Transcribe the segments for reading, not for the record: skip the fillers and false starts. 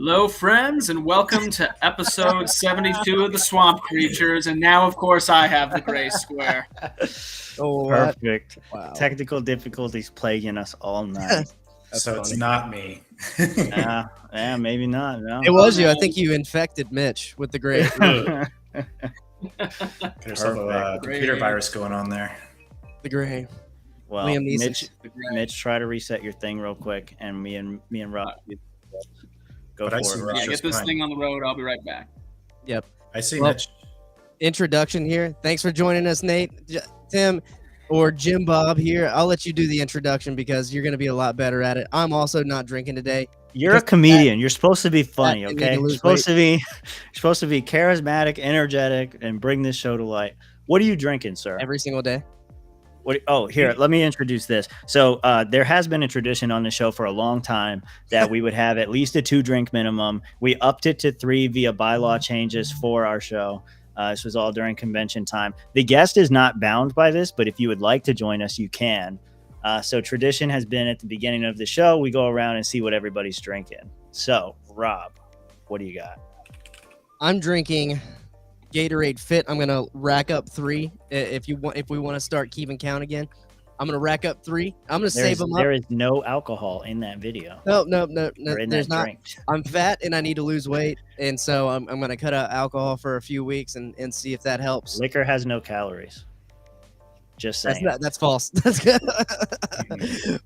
Hello, friends, and welcome to episode 72 of the Swamp Creatures. And now, of course, I have the gray square. Oh, Perfect. wow. Technical difficulties plaguing us all night. So it's not me. Yeah, maybe not. No. It was you. I no. think you infected Mitch with the gray. There's a computer virus going on there. The gray. Well, Liam Neeson. Mitch, try to reset your thing real quick, and me and Rob go But I for see it. Mitch Yeah, get just this fine. thing on the road. I'll be right back. Yep. I see Well, Mitch. Introduction here. Thanks for joining us, Nate, Tim, or Jim Bob here. I'll let you do the introduction because you're going to be a lot better at it. I'm also not drinking today. You're a comedian. You're supposed to be funny, that- okay? You're supposed to be charismatic, energetic, and bring this show to light. What are you drinking, sir? Every single day. Here, let me introduce this. So there has been a tradition on the show for a long time that we would have at least a 2-drink minimum. We upped it to 3 via bylaw changes for our show. This was all during convention time. The guest is not bound by this, but if you would like to join us, you can. So tradition has been at the beginning of the show, we go around and see what everybody's drinking. So, Rob, what do you got? I'm drinking Gatorade Fit. I'm gonna rack up 3. If we want to start keeping count again, I'm gonna rack up 3. I'm gonna save them up. There is no alcohol in that video. No. Or in There's that not. drink. I'm fat and I need to lose weight, and so I'm gonna cut out alcohol for a few weeks and see if that helps. Liquor has no calories. Just saying. That's false. That's good.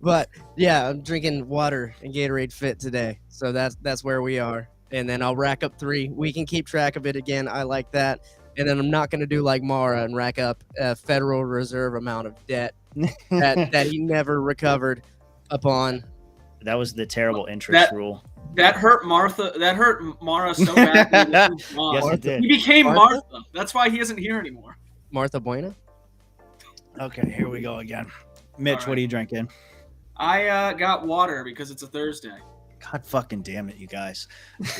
But yeah, I'm drinking water and Gatorade Fit today, so that's where we are. And then I'll rack up 3. We can keep track of it again. I like that. And then I'm not going to do like Mara and rack up a Federal Reserve amount of debt that he never recovered upon. That was the terrible interest rule. That hurt Martha. That hurt Mara so badly. Yes, it did. He became Martha? Martha. That's why he isn't here anymore. Martha Buena? Okay, here we go again. Mitch, right. what are you drinking? I got water because it's a Thursday. God fucking damn it, you guys.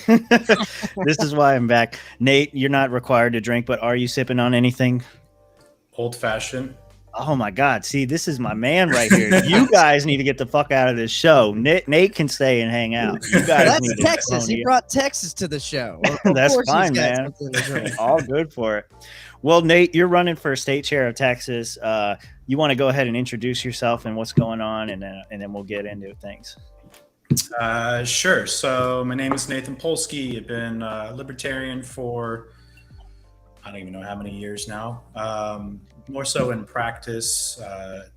This is why I'm back. Nate, you're not required to drink, but are you sipping on anything? Old fashioned. Oh my God. See, this is my man right here. You guys need to get the fuck out of this show. Nate can stay and hang out. You guys That's need to Texas. pony He up. brought Texas to the show. Of That's course he's fine, got man. something to drink. All good for it. Well, Nate, you're running for state chair of Texas. You want to go ahead and introduce yourself and what's going on, and then we'll get into things. Sure. So my name is Nathan Polsky. I've been libertarian for I don't even know how many years now. More so in practice.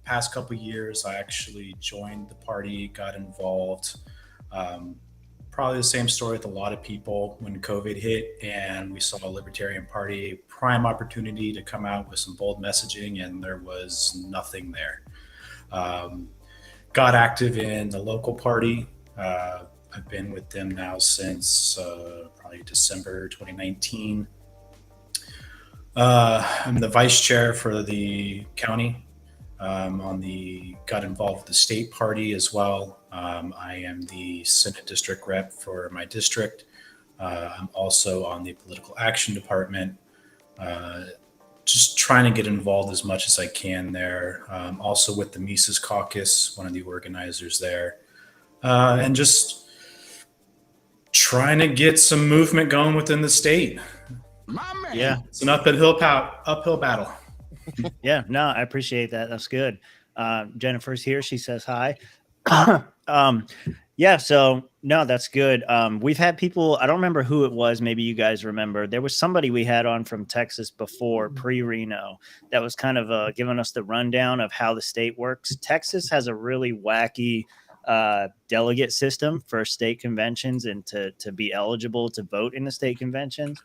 Past couple years, I actually joined the party, got involved. Probably the same story with a lot of people when COVID hit, and we saw a Libertarian Party, a prime opportunity to come out with some bold messaging, and there was nothing there. Got active in the local party. I've been with them now since probably December 2019. I'm the vice chair for the county. Got involved with the state party as well. I am the Senate district rep for my district. I'm also on the political action department. Just trying to get involved as much as I can there. Also with the Mises Caucus, one of the organizers there. And just trying to get some movement going within the state. Yeah. It's an uphill battle. Yeah, no, I appreciate that. That's good. Jennifer's here. She says hi. Yeah, so no, that's good. We've had people, I don't remember who it was. Maybe you guys remember. There was somebody we had on from Texas before, pre-Reno, that was kind of giving us the rundown of how the state works. Texas has a really wacky delegate system for state conventions and to be eligible to vote in the state conventions.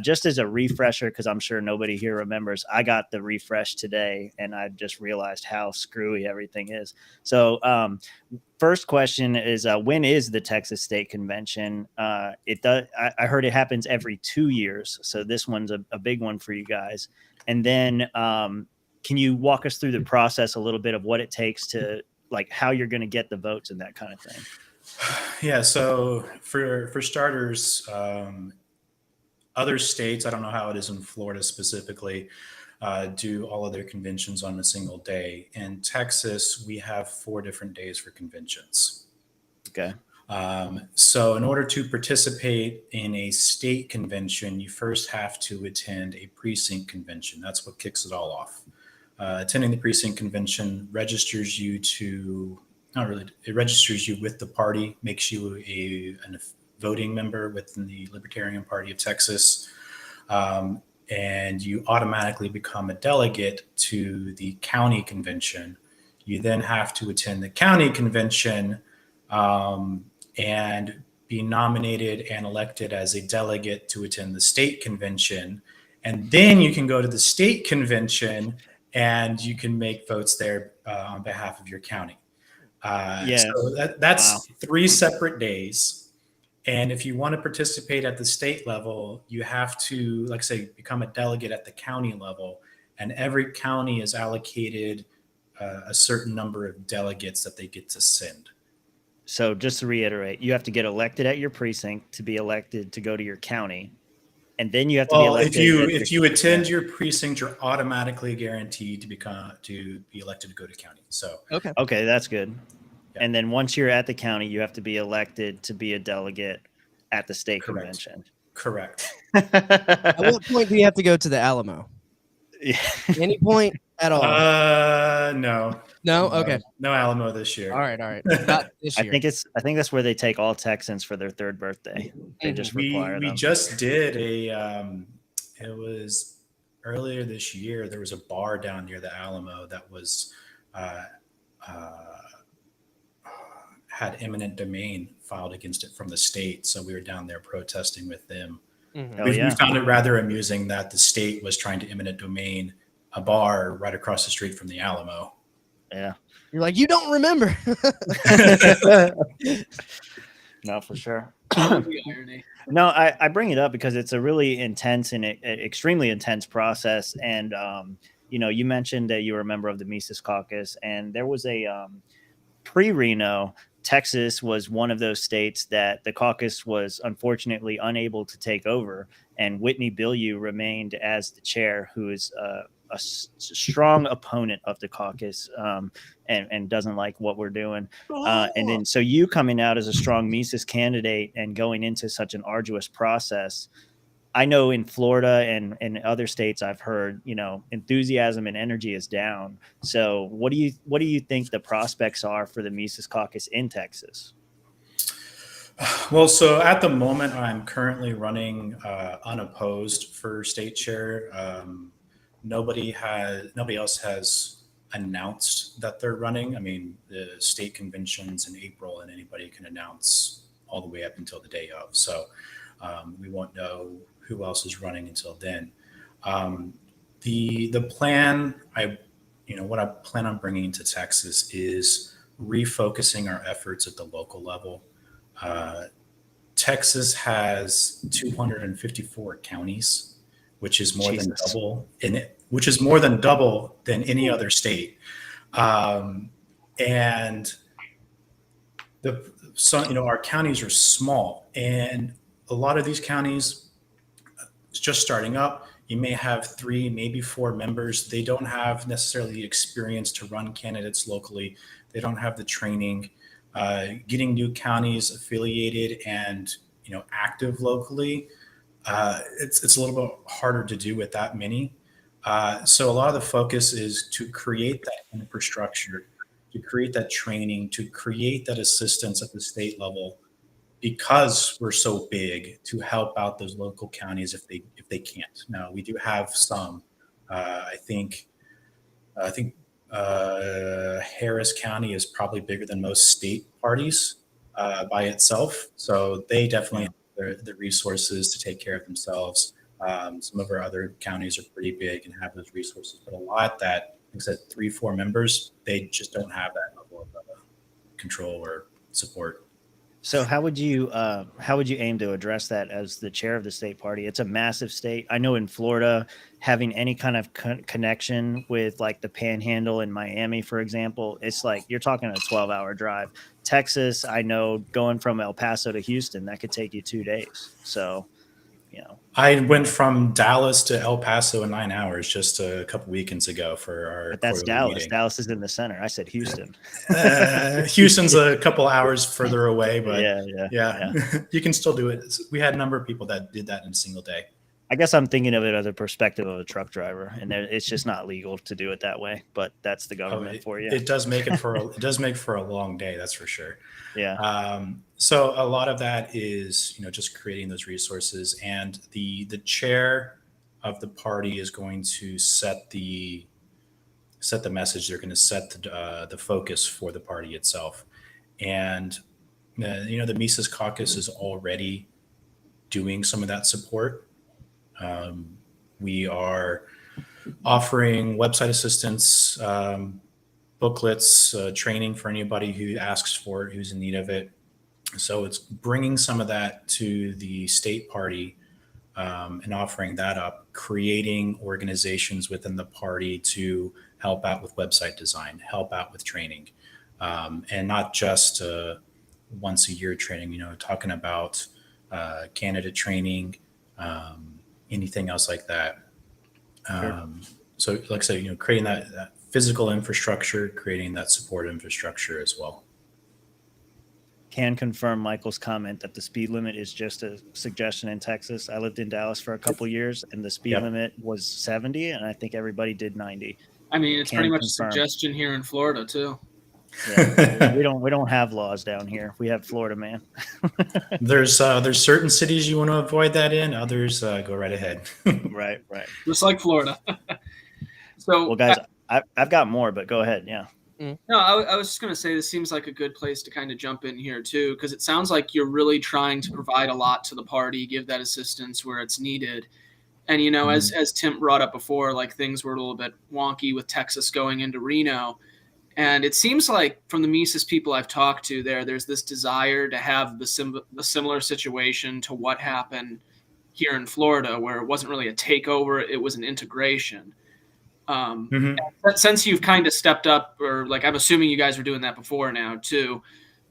Just as a refresher, because I'm sure nobody here remembers, I got the refresh today and I just realized how screwy everything is. So first question is, when is the Texas State Convention? I heard it happens every 2 years. So this one's a big one for you guys. And then can you walk us through the process a little bit of what it takes to, like, how you're going to get the votes and that kind of thing? Yeah. So for starters, other states, I don't know how it is in Florida specifically, do all of their conventions on a single day. In Texas, we have 4 different days for conventions. Okay. So in order to participate in a state convention, you first have to attend a precinct convention. That's what kicks it all off. Attending the precinct convention registers you to, not really, it registers you with the party, makes you a voting member within the Libertarian Party of Texas. And you automatically become a delegate to the county convention. You then have to attend the county convention and be nominated and elected as a delegate to attend the state convention. And then you can go to the state convention and you can make votes there on behalf of your county. So that's 3 separate days. And if you want to participate at the state level, you have to, like I say, become a delegate at the county level. And every county is allocated a certain number of delegates that they get to send. So just to reiterate, you have to get elected at your precinct to be elected to go to your county. And then you have to be elected. If you attend your precinct, you're automatically guaranteed to be elected to go to county. So okay, that's good. Yeah. And then once you're at the county, you have to be elected to be a delegate at the state convention. Correct. At what point do you have to go to the Alamo? Yeah. Any point at all? No. No? Okay. No Alamo this year. All right. Not this year. I think that's where they take all Texans for their 3rd birthday. They just require them. We just did it was earlier this year. There was a bar down near the Alamo that was had eminent domain filed against it from the state. So we were down there protesting with them. Mm-hmm. We found it rather amusing that the state was trying to eminent domain a bar right across the street from the Alamo. Yeah. You're like, you don't remember. No, for sure. No, I bring it up because it's a really intense and extremely intense process. And, you mentioned that you were a member of the Mises Caucus, and there was a pre-Reno, Texas was one of those states that the caucus was unfortunately unable to take over. And Whitney Bilyeu remained as the chair, who is a strong opponent of the caucus and doesn't like what we're doing. And then so you coming out as a strong Mises candidate and going into such an arduous process. I know in Florida and other states I've heard, enthusiasm and energy is down. So what do you think the prospects are for the Mises Caucus in Texas? Well, so at the moment I'm currently running unopposed for state chair. Nobody else has announced that they're running. I mean, the state convention's in April and anybody can announce all the way up until the day of. So we won't know who else is running until then. The plan, what I plan on bringing to Texas is refocusing our efforts at the local level. Texas has 254 counties, which is more than double which is more than double than any other state. And our counties are small, and a lot of these counties just starting up. You may have 3, maybe 4 members. They don't have necessarily the experience to run candidates locally. They don't have the training. Getting new counties affiliated and active locally, it's a little bit harder to do with that many. So a lot of the focus is to create that infrastructure, to create that training, to create that assistance at the state level, because we're so big, to help out those local counties if they can't. Now we do have some. I think Harris County is probably bigger than most state parties by itself. So they definitely have the resources to take care of themselves. Some of our other counties are pretty big and have those resources, but a lot that, like I said, 3-4 members, they just don't have that level of control or support. So how would you aim to address that as the chair of the state party? It's a massive state. I know in Florida, having any kind of connection with like the Panhandle in Miami, for example, it's like you're talking a 12-hour drive. Texas, I know going from El Paso to Houston, that could take you 2 days. So, I went from Dallas to El Paso in 9 hours just a couple weekends ago for our But that's quarterly Dallas. meeting. Dallas is in the center. I said Houston. Houston's a couple hours further away, but yeah. you can still do it. We had a number of people that did that in a single day. I guess I'm thinking of it as a perspective of a truck driver, and it's just not legal to do it that way. But that's the government for you. It does make it it does make for a long day, that's for sure. Yeah. So a lot of that is just creating those resources, and the chair of the party is going to set the message. They're going to set the focus for the party itself, and the Mises Caucus is already doing some of that support. We are offering website assistance, booklets, training for anybody who asks for it, who's in need of it. So it's bringing some of that to the state party and offering that up, creating organizations within the party to help out with website design, help out with training, and not just once a year training, talking about candidate training, anything else like that. Sure. So like I said, creating that physical infrastructure, creating that support infrastructure as well. Can confirm Michael's comment that the speed limit is just a suggestion in Texas. I lived in Dallas for a couple years, and the speed limit was 70, and I think everybody did 90. I mean, it's pretty much a suggestion here in Florida too. Yeah, we don't have laws down here. We have Florida man. There's certain cities you want to avoid that in. Others go right ahead. Right. Just like Florida. So, well, guys, I've got more, but go ahead. Yeah. No, I was just going to say this seems like a good place to kind of jump in here too, because it sounds like you're really trying to provide a lot to the party, give that assistance where it's needed. And, as Tim brought up before, like things were a little bit wonky with Texas going into Reno. And it seems like from the Mises people I've talked to there's this desire to have the similar situation to what happened here in Florida, where it wasn't really a takeover, it was an integration. Since you've kind of stepped up, or like I'm assuming you guys were doing that before now too,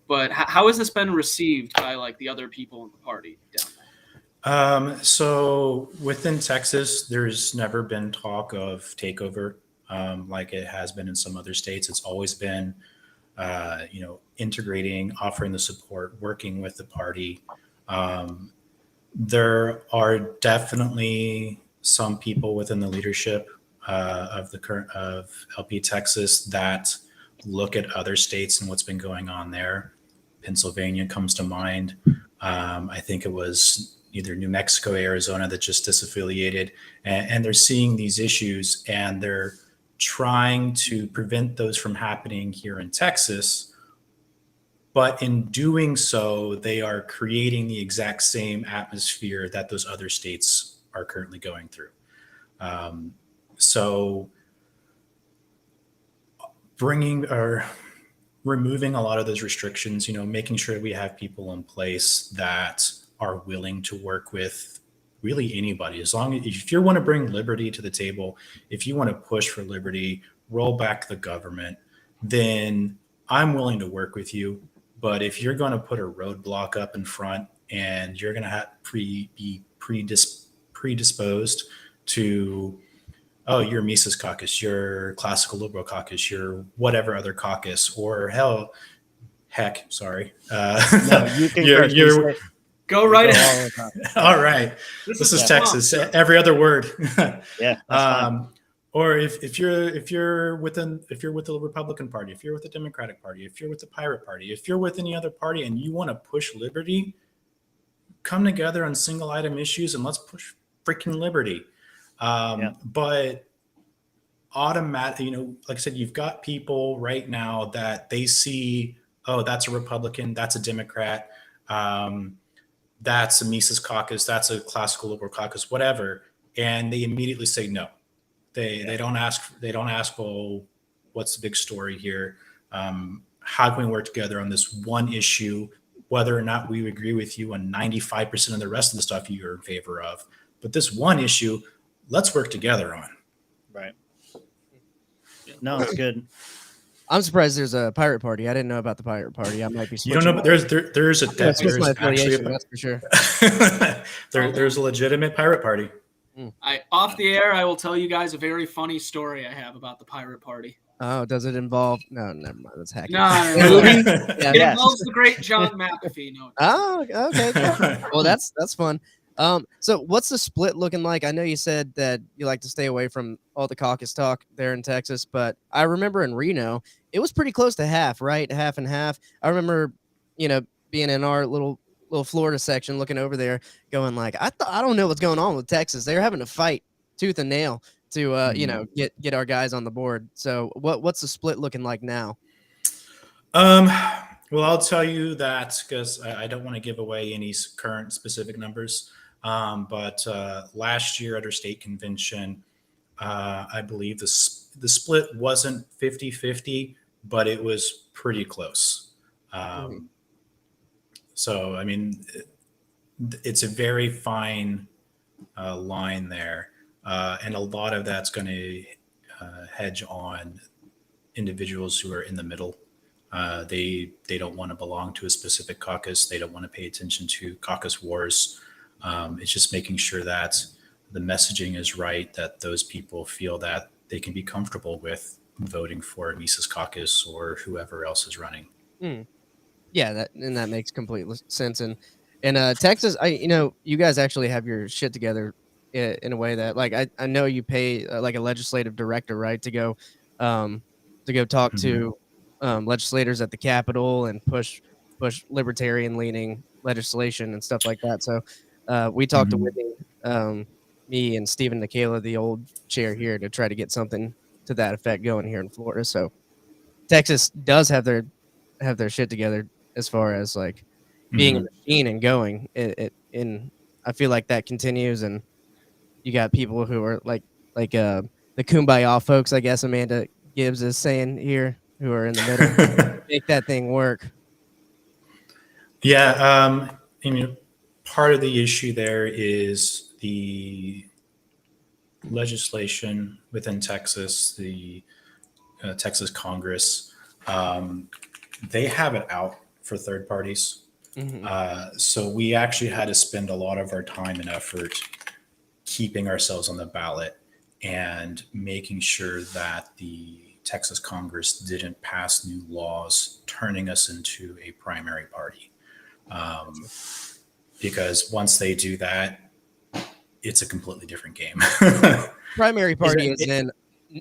but how has this been received by like the other people in the party down there? So within Texas, there's never been talk of takeover. Like it has been in some other states. It's always been, integrating, offering the support, working with the party. There are definitely some people within the leadership of LP Texas that look at other states and what's been going on there. Pennsylvania comes to mind. I think it was either New Mexico, Arizona that just disaffiliated, and they're seeing these issues and they're trying to prevent those from happening here in Texas. But in doing so, they are creating the exact same atmosphere that those other states are currently going through. So bringing or removing a lot of those restrictions, making sure we have people in place that are willing to work with really anybody. As long as if you want to bring liberty to the table, if you want to push for liberty, roll back the government, then I'm willing to work with you. But if you're going to put a roadblock up in front and you're going to be predisposed to, oh, you're Mises Caucus, you're Classical Liberal Caucus, you're whatever other caucus, or heck, sorry. No, you can go right ahead. All right. This is Texas. Every other word. Yeah. Or if you're with the Republican Party, if you're with the Democratic Party, if you're with the Pirate Party, if you're with any other party and you want to push liberty, come together on single item issues and let's push freaking liberty. But automatic, like I said, you've got people right now that they see, oh, that's a Republican, that's a Democrat, that's a Mises Caucus, that's a Classical Liberal Caucus, whatever, and they immediately say no. They don't ask. Well, what's the big story here? How can we work together on this one issue? Whether or not we agree with you on 95% of the rest of the stuff you're in favor of, but this one issue, let's work together on. Right. No, it's good. I'm surprised there's a pirate party. I didn't know about the pirate party. I might be You don't switching. know, but there's I'm gonna switch my actually affiliation. That's for sure. there's a legitimate pirate party. Off the air, I will tell you guys a very funny story I have about the pirate party. Oh, does it involve? No, never mind. That's hacking. No. Yeah. It involves the great John McAfee. No. Oh, okay. Well, that's fun. So what's the split looking like? I know you said that you like to stay away from all the caucus talk there in Texas, but I remember in Reno, it was pretty close to half, right? Half and half. I remember, being in our little Florida section, looking over there, going like, I don't know what's going on with Texas. They're having to fight tooth and nail to get our guys on the board. So what's the split looking like now? Well, I'll tell you that because I don't want to give away any current specific numbers. But last year at our state convention, I believe the split wasn't 50-50, but it was pretty close. So, I mean, it's a very fine line there. And a lot of that's going to hedge on individuals who are in the middle. They don't want to belong to a specific caucus. They don't want to pay attention to caucus wars. It's just making sure that the messaging is right, that those people feel that they can be comfortable with voting for Mises caucus or whoever else is running. Yeah, that makes complete sense. And Texas, you guys actually have your shit together in a way that, like, I know you pay like a legislative director, right, to go talk to legislators at the Capitol and push libertarian leaning legislation and stuff like that. So we talked to Whitney, me and Stephen Nikela, the old chair here, to try to get something to that effect going here in Florida. So Texas does have their shit together as far as like being a machine and going. And I feel like that continues, and you got people who are like the kumbaya folks, I guess Amanda Gibbs is saying here, who are in the middle, make that thing work. Yeah, part of the issue there is the legislation within Texas, the Texas Congress. They have it out for third parties. So we actually had to spend a lot of our time and effort keeping ourselves on the ballot and making sure that the Texas Congress didn't pass new laws turning us into a primary party. Because once they do that, it's a completely different game. Primary party is in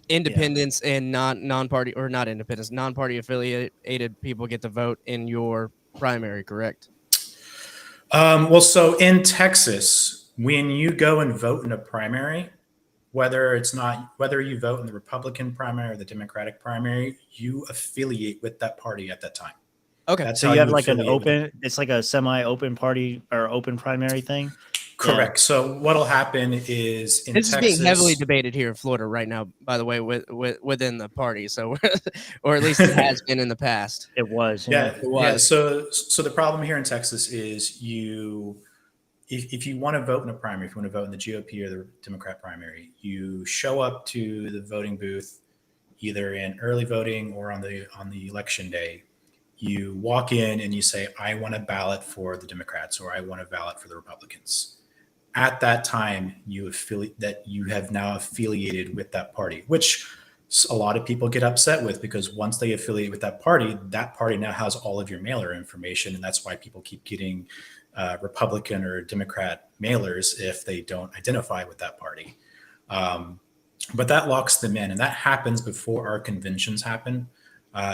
independents and non-party, or not independents, non-party affiliated people get to vote in your primary, correct? Well, so in Texas, when you go and vote in a primary, whether you vote in the Republican primary or the Democratic primary, you affiliate with that party at that time. Okay. That's so you have like an open, it's like a semi-open party or open primary thing. Correct. Yeah. So what'll happen is in this Texas, is being heavily debated here in Florida right now, by the way, within the party. So, or at least it has been in the past. It was. Yeah. So the problem here in Texas is if you want to vote in a primary, if you want to vote in the GOP or the Democrat primary, you show up to the voting booth either in early voting or on the election day. You walk in and you say, I want a ballot for the Democrats or I want a ballot for the Republicans. At that time, you have now affiliated with that party, which a lot of people get upset with, because once they affiliate with that party now has all of your mailer information. And that's why people keep getting Republican or Democrat mailers if they don't identify with that party. But that locks them in, and that happens before our conventions happen.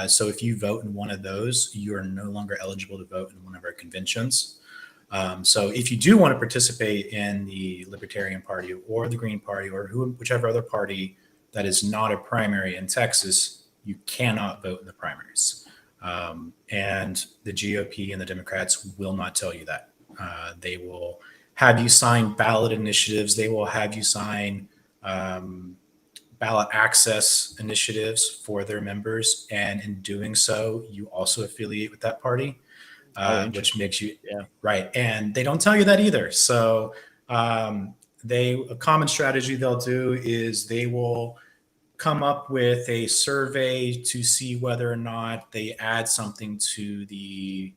So if you vote in one of those, you are no longer eligible to vote in one of our conventions. So if you do want to participate in the Libertarian Party or the Green Party or whichever other party that is not a primary in Texas, you cannot vote in the primaries. And the GOP and the Democrats will not tell you that. They will have you sign ballot initiatives. They will have you sign ballot access initiatives for their members. And in doing so, you also affiliate with that party, which makes you right. And they don't tell you that either. So a common strategy they'll do is they will come up with a survey to see whether or not they add something to the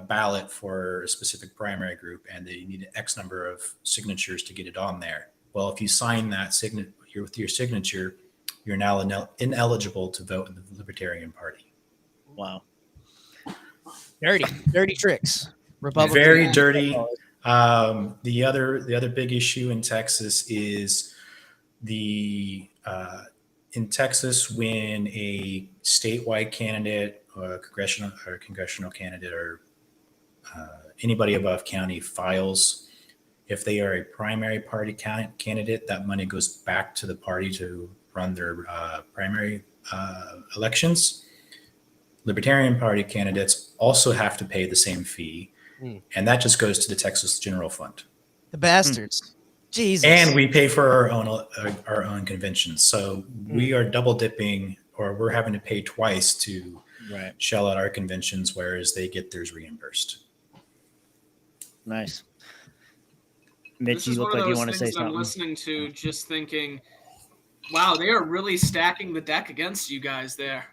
ballot for a specific primary group, and they need X number of signatures to get it on there. Well, if you sign that with your signature, you're now ineligible to vote in the Libertarian Party. Wow. Dirty tricks. Republicans. Very dirty. The other big issue in Texas is in Texas, when a statewide candidate or a congressional candidate or anybody above county files, if they are a primary party candidate, that money goes back to the party to run their primary elections. Libertarian Party candidates also have to pay the same fee, and that just goes to the Texas General Fund. The bastards. Jesus. And we pay for our own conventions, so we are double dipping, or we're having to pay twice to shell out our conventions, whereas they get theirs reimbursed. Nice. Mitch, you look like you want to say something. I'm listening to, just thinking, wow, they are really stacking the deck against you guys there.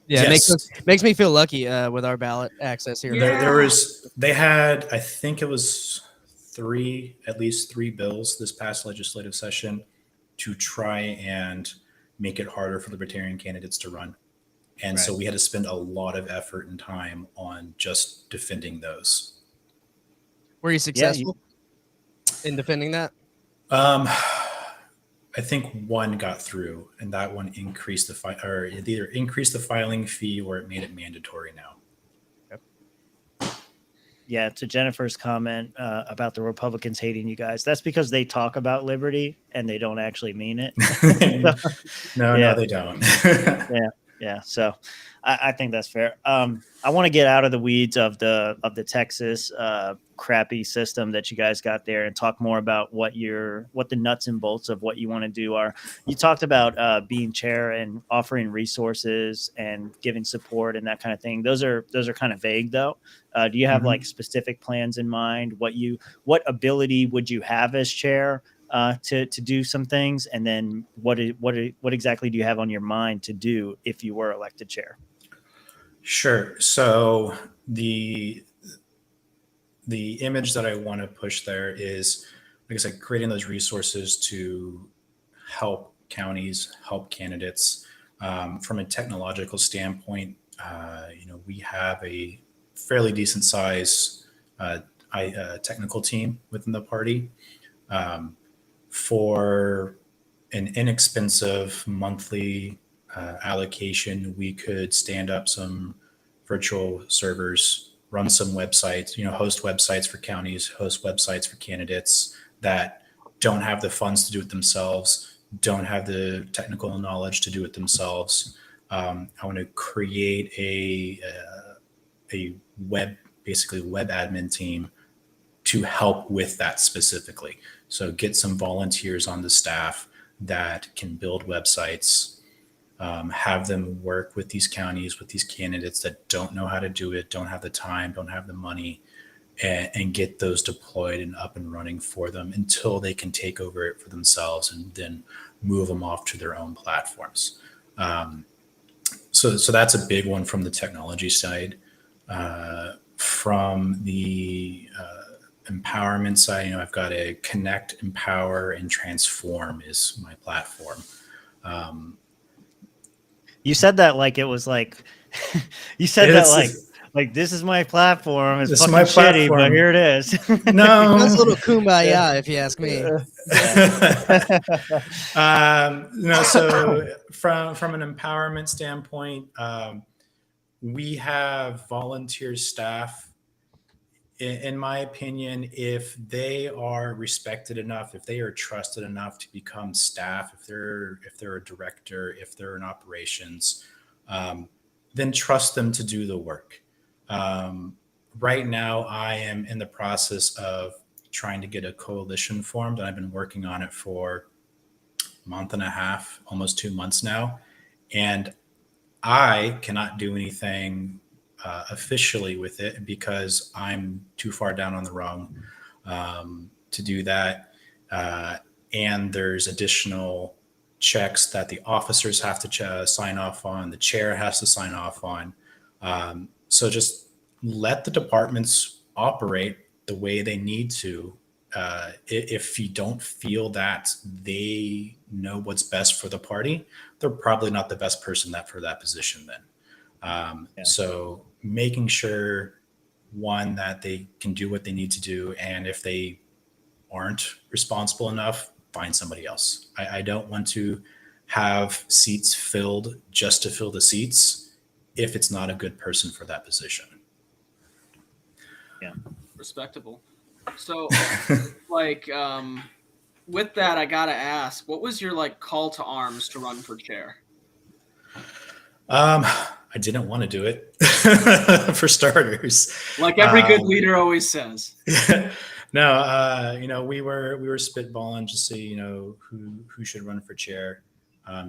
Yeah, Yes. it makes me feel lucky with our ballot access here. Yeah. They had, I think it was at least three bills this past legislative session to try and make it harder for Libertarian candidates to run. And so we had to spend a lot of effort and time on just defending those. Were you successful in defending that? I think one got through, and that one increased it either increased the filing fee or it made it mandatory now. Yeah, to Jennifer's comment about the Republicans hating you guys, that's because they talk about liberty and they don't actually mean it. No, they don't. Yeah. So I think that's fair. I want to get out of the weeds of the Texas crappy system that you guys got there and talk more about what the nuts and bolts of what you want to do are. You talked about being chair and offering resources and giving support and that kind of thing. Those are kind of vague though. Do you have like specific plans in mind? What ability would you have as chair to do some things, and then what exactly do you have on your mind to do if you were elected chair? Sure. So the image that I want to push there is, like I said, creating those resources to help counties, help candidates. From a technological standpoint, we have a fairly decent size technical team within the party. For an inexpensive monthly allocation, we could stand up some virtual servers, run some websites, host websites for counties, host websites for candidates that don't have the funds to do it themselves, don't have the technical knowledge to do it themselves. I want to create a web admin team to help with that specifically. So get some volunteers on the staff that can build websites, have them work with these counties, with these candidates that don't know how to do it, don't have the time, don't have the money, and get those deployed and up and running for them until they can take over it for themselves and then move them off to their own platforms. So that's a big one from the technology side. From the empowerment side, I've got a connect, empower, and transform is my platform. You said that like it was like you said that like this is my platform. It's fucking shitty, but here it is. No, That's a little kumbaya, if you ask me. No, so from an empowerment standpoint, we have volunteer staff. In my opinion, if they are respected enough, if they are trusted enough to become staff, if they're a director, if they're in operations, then trust them to do the work. Right now, I am in the process of trying to get a coalition formed, and I've been working on it for a month and a half, almost 2 months now. And I cannot do anything officially with it because I'm too far down on the rung to do that. And there's additional checks that the officers have to sign off on, the chair has to sign off on. So just let the departments operate the way they need to. If you don't feel that they know what's best for the party, they're probably not the best person for that position then. So making sure, one, that they can do what they need to do, and if they aren't responsible enough, find somebody else. I don't want to have seats filled just to fill the seats if it's not a good person for that position. Yeah. Respectable. So like with that, I gotta ask, what was your like call to arms to run for chair? I didn't want to do it for starters. Like every good leader always says. No, we were spitballing to see, who should run for chair.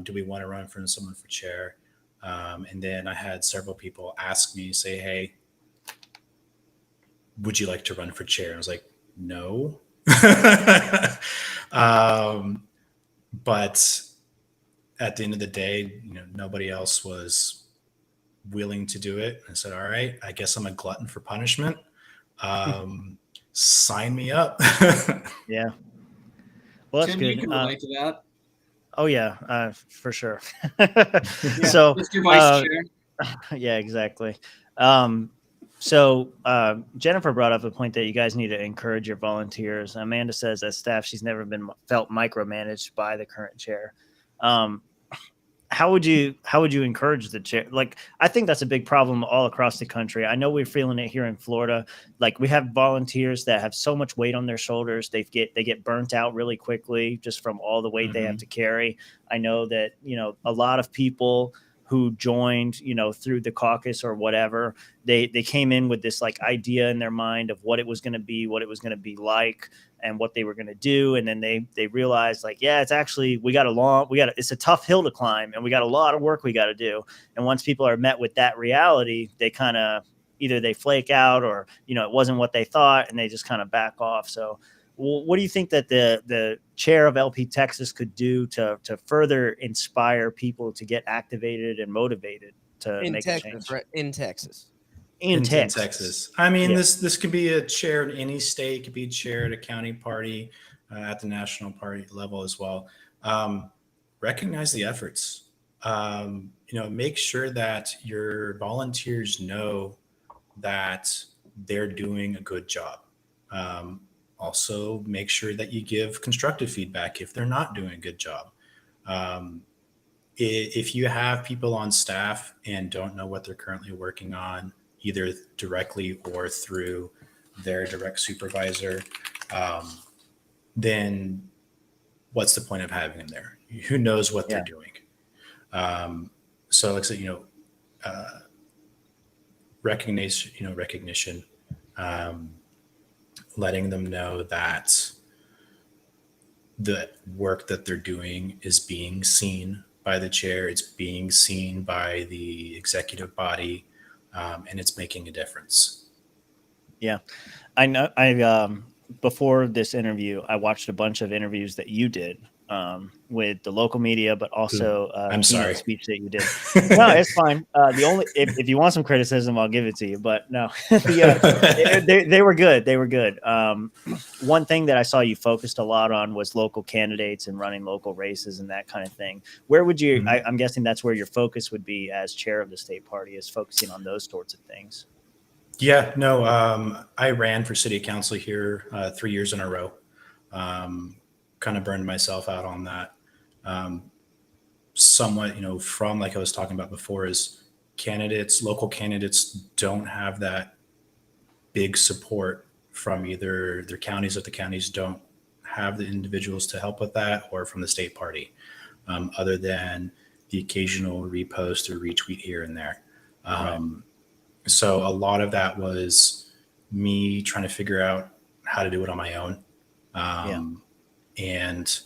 Do we want to run for someone for chair? And then I had several people ask me, say, hey, would you like to run for chair? And I was like, no. But at the end of the day, nobody else was willing to do it. I said, all right, I guess I'm a glutton for punishment. Sign me up. Yeah. Well, that's Tim, good. you can relate to that. Oh yeah, for sure. Yeah, So, Mr. Vice Chair. yeah, exactly. Jennifer brought up a point that you guys need to encourage your volunteers. Amanda says, as staff, she's never been felt micromanaged by the current chair. How would you encourage the chair? Like, I think that's a big problem all across the country. I know we're feeling it here in Florida. Like, we have volunteers that have so much weight on their shoulders. They get burnt out really quickly just from all the weight they have to carry. I know that, a lot of people who joined, through the caucus or whatever, they came in with this like idea in their mind of what it was going to be, like, and what they were going to do. And then they realized, like, yeah, it's actually, it's a tough hill to climb, and we got a lot of work we got to do. And once people are met with that reality, they kind of, either they flake out or, it wasn't what they thought, and they just kind of back off. So what do you think that the chair of LP Texas could do to further inspire people to get activated and motivated to make a change? Right? In Texas. In Texas. I mean, this could be a chair in any state. It could be a chair at a county party, at the national party level as well. Recognize the efforts. Make sure that your volunteers know that they're doing a good job. Also, make sure that you give constructive feedback if they're not doing a good job. If you have people on staff and don't know what they're currently working on, either directly or through their direct supervisor, then what's the point of having them there? Who knows what they're doing? So like I said, recognition, letting them know that the work that they're doing is being seen by the chair, it's being seen by the executive body, and it's making a difference. Yeah. I know. Before this interview, I watched a bunch of interviews that you did with the local media, but also I'm sorry, speech that you did. No, it's fine. The only if you want some criticism, I'll give it to you. But no, they were good. They were good. One thing that I saw you focused a lot on was local candidates and running local races and that kind of thing. Where would you? I'm guessing that's where your focus would be as chair of the state party, is focusing on those sorts of things. Yeah, no, I ran for city council here 3 years in a row. Kind of burned myself out on that. Somewhat, from like I was talking about before, is local candidates don't have that big support from either their counties, if the counties don't have the individuals to help with that, or from the state party, other than the occasional repost or retweet here and there. Right. So a lot of that was me trying to figure out how to do it on my own. And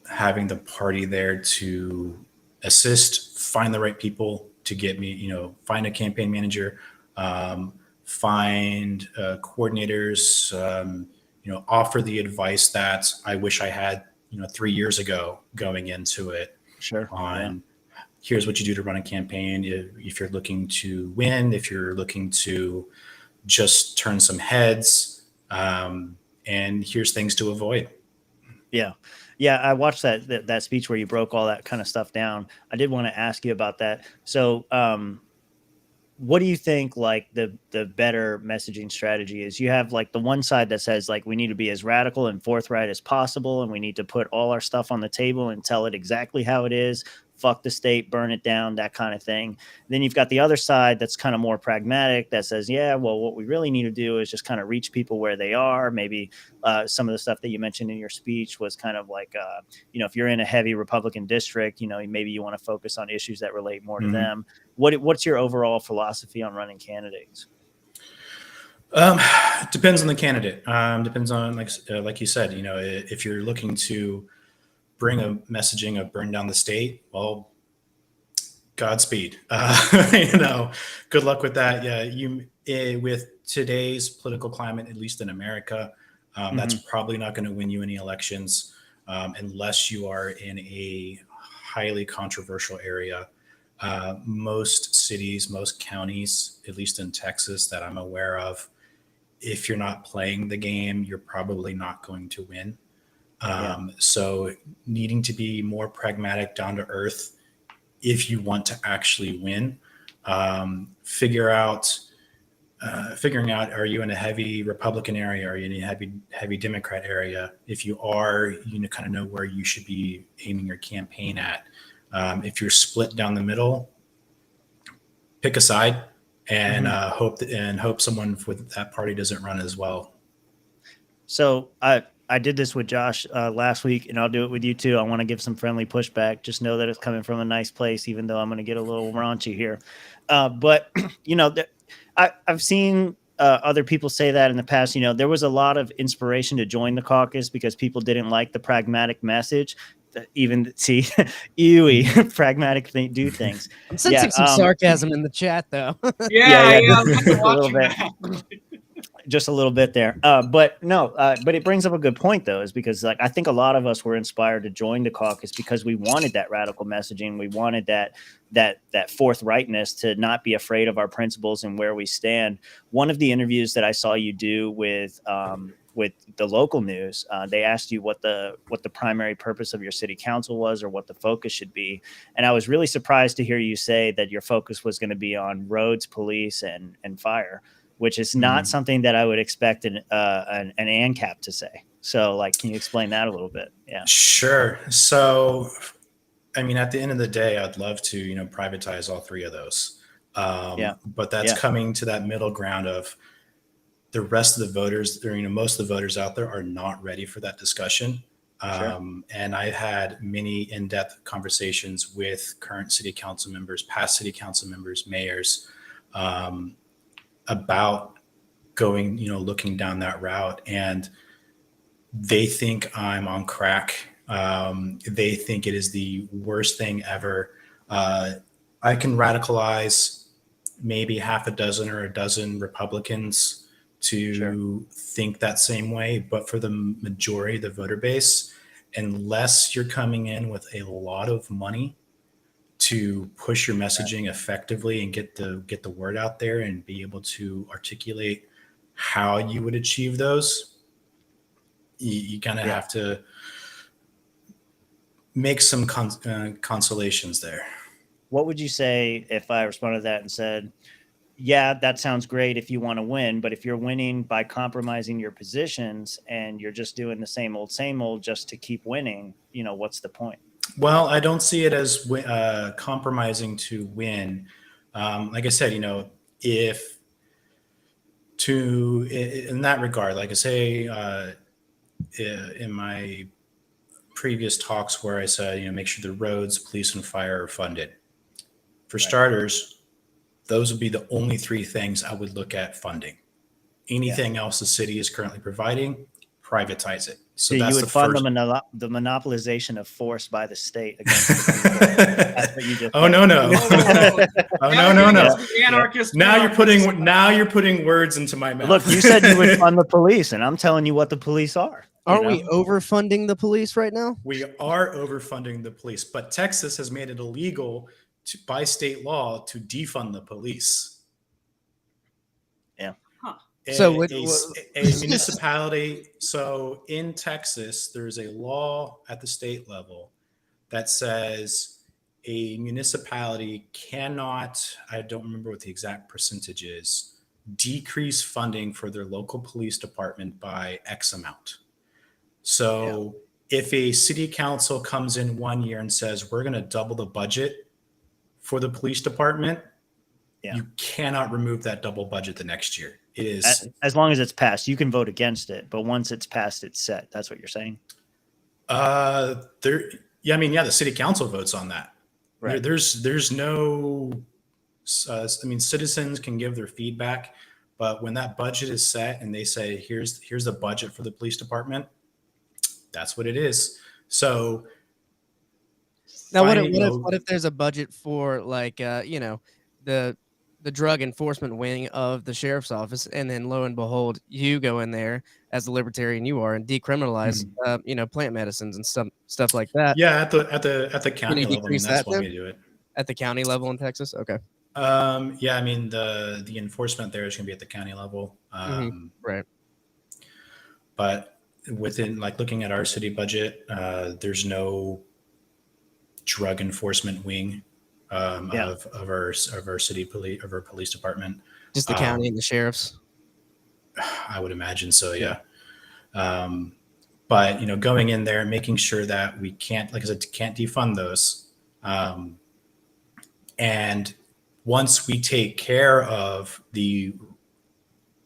having the party there to assist, find the right people to get me, find a campaign manager, find coordinators, offer the advice that I wish I had 3 years ago going into it Sure. on here's what you do to run a campaign. If you're looking to win, if you're looking to just turn some heads, and here's things to avoid. Yeah. Yeah. I watched that speech where you broke all that kind of stuff down. I did want to ask you about that. So, what do you think like the better messaging strategy is? You have like the one side that says like we need to be as radical and forthright as possible, and we need to put all our stuff on the table and tell it exactly how it is. Fuck the state, burn it down, that kind of thing. Then you've got the other side that's kind of more pragmatic that says, yeah, well, what we really need to do is just kind of reach people where they are. Maybe some of the stuff that you mentioned in your speech was kind of like, if you're in a heavy Republican district, maybe you want to focus on issues that relate more to them. What's your overall philosophy on running candidates? Depends on the candidate. Depends on like you said, if you're looking to bring a messaging of burn down the state, well, Godspeed. Good luck with that. Yeah, with today's political climate, at least in America, that's probably not going to win you any elections unless you are in a highly controversial area. Most cities, most counties, at least in Texas that I'm aware of, if you're not playing the game, you're probably not going to win. So needing to be more pragmatic, down to earth, if you want to actually win, figuring out, are you in a heavy Republican area? Are you in a heavy Democrat area? If you are, you kind of know where you should be aiming your campaign at. If you're split down the middle, pick a side and hope someone with that party doesn't run as well. So I did this with Josh last week, and I'll do it with you too. I want to give some friendly pushback. Just know that it's coming from a nice place, even though I'm going to get a little raunchy here. But I've seen other people say that in the past. There was a lot of inspiration to join the caucus because people didn't like the pragmatic message. Even see, pragmatic do things. I'm sensing some sarcasm in the chat, though. Yeah. I'm watching that. Just a little bit there. But it brings up a good point though, is because like, I think a lot of us were inspired to join the caucus because we wanted that radical messaging. We wanted that forthrightness to not be afraid of our principles and where we stand. One of the interviews that I saw you do with the local news, they asked you what the primary purpose of your city council was or what the focus should be. And I was really surprised to hear you say that your focus was going to be on roads, police, and fire, which is not something that I would expect an ANCAP to say. So like, can you explain that a little bit? Yeah. Sure. So, I mean, at the end of the day, I'd love to, privatize all three of those. But that's coming to that middle ground of the rest of the voters, most of the voters out there are not ready for that discussion. And I've had many in-depth conversations with current city council members, past city council members, mayors, about going, looking down that route. And they think I'm on crack. They think it is the worst thing ever. I can radicalize maybe half a dozen or a dozen Republicans to think that same way. But for the majority of the voter base, unless you're coming in with a lot of money to push your messaging effectively and get the word out there and be able to articulate how you would achieve those, you kind of have to make some consolations there. What would you say if I responded to that and said, yeah, that sounds great if you want to win, but if you're winning by compromising your positions and you're just doing the same old just to keep winning, what's the point? Well, I don't see it as compromising to win. Like I said, if in that regard, like I say, in my previous talks where I said, make sure the roads, police, and fire are funded. For starters, those would be the only three things I would look at funding. Anything else the city is currently providing, privatize it. So you that's would the fund first. the monopolization of force by the state against the people. That's what you just Oh said. no! Oh no! Anarchist. Now you're putting words into my mouth. Look, you said you would fund the police, and I'm telling you what the police are. Aren't we overfunding the police right now? We are overfunding the police, but Texas has made it illegal by state law to defund the police. Yeah. Huh. So a municipality. So in Texas, there's a law at the state level that says a municipality cannot, I don't remember what the exact percentage is, decrease funding for their local police department by X amount. So if a city council comes in one year and says, we're going to double the budget for the police department, you cannot remove that double budget the next year. It is as long as it's passed. You can vote against it, but once it's passed, it's set. That's what you're saying. The city council votes on that. Right. There's no. Citizens can give their feedback, but when that budget is set and they say, here's the budget for the police department, that's what it is. So now, what if there's a budget for the drug enforcement wing of the sheriff's office, and then lo and behold, you go in there as the libertarian you are and decriminalize, plant medicines and stuff like that. Yeah, at the county level, that's one way to do it. At the county level in Texas, okay. The enforcement there is going to be at the county level, right? But within, looking at our city budget, there's no drug enforcement wing. Of our city police, of our police department, just the county and the sheriffs. I would imagine so, yeah. But going in there and making sure that we can't, like I said, can't defund those. And once we take care of the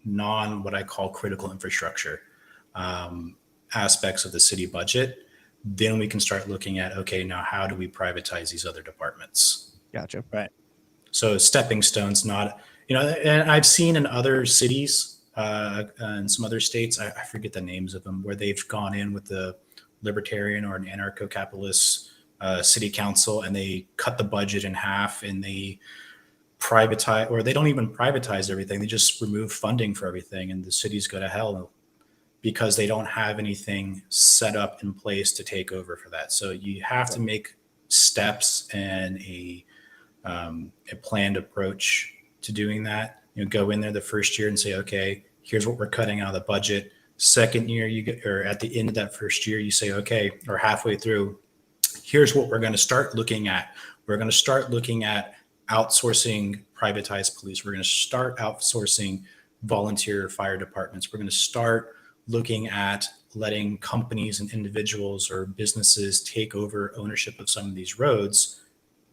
what I call critical infrastructure aspects of the city budget, then we can start looking at, okay, now how do we privatize these other departments? Gotcha. Right. So stepping stones, not, and I've seen in other cities and some other states, I forget the names of them, where they've gone in with the libertarian or an anarcho-capitalist city council, and they cut the budget in half, and they privatize, or they don't even privatize everything. They just remove funding for everything, and the cities go to hell because they don't have anything set up in place to take over for that. So you have to make steps and a planned approach to doing that. Go in there the first year and say, okay, here's what we're cutting out of the budget. Second year, or at the end of that first year, you say, okay, or halfway through, here's what we're going to start looking at. We're going to start looking at outsourcing privatized police. We're going to start outsourcing volunteer fire departments. We're going to start looking at letting companies and individuals or businesses take over ownership of some of these roads